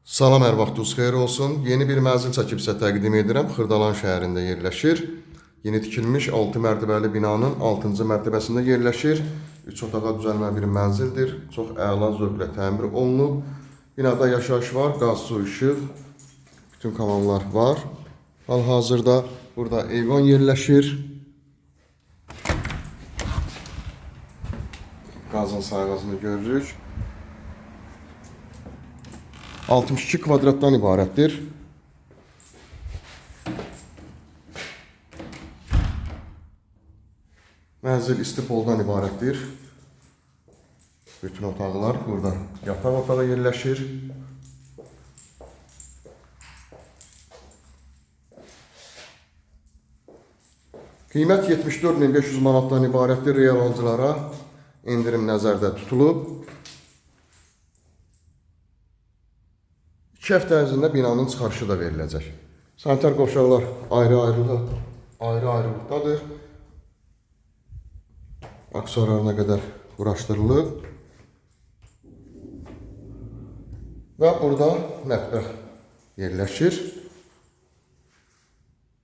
Salam, hər vaxtınız xeyir olsun. Yeni bir mənzil çəkib sizə təqdim edirəm. Xırdalan şəhərində yerləşir. Yeni tikilmiş 6 mərtəbəli binanın 6-cı mərtəbəsində yerləşir. 3 otağa düzəlmə bir mənzildir. Çox əla zövqlə təmir olunub. Binada yaşayış var, qaz, su, işıq, bütün kanallar var. Hal-hazırda burada eyvan yerləşir. Qazın sayğacını görürük. 62 kvadratdan ibarətdir. Mənzil istipoldan ibarətdir. Bütün otaqlar burada. Yataq otağı yerləşir. Qiymət 74.500 manatdan ibarətdir. Real alıcılara endirim nəzərdə tutulub. 2 həftə ərzində binanın çıxarışı da veriləcək. Sanitar qovşaqlar ayrı-ayrılıqdadır. Aksesuarlarına qədər quraşdırılıb. Və burada mətbəx yerləşir.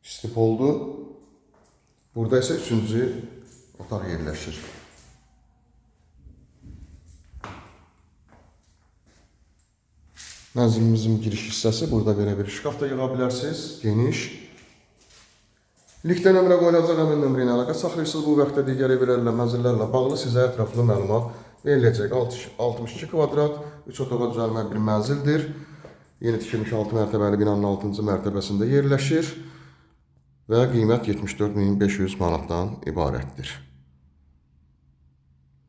İstipoldu. Burada isə 3-cü otaq yerləşir. Mənzilimizin giriş hissəsi. Burada belə bir şkaf da yığa bilərsiniz. Geniş. Linkdə nömrə qoyulacaq, həmin nömrə ilə əlaqə saxlayırsınız. Bu vaxtda digər evlərlə, mənzillərlə bağlı sizə ətraflı məlumat veriləcək. 62 kvadrat, 3 otağa düzəlmə bir mənzildir. Yeni tikilmiş 6 mərtəbəli binanın 6-cı mərtəbəsində yerləşir. Və qiymət 74.500 manatdan ibarətdir.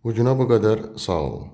Bu günə bu qədər, sağ olun.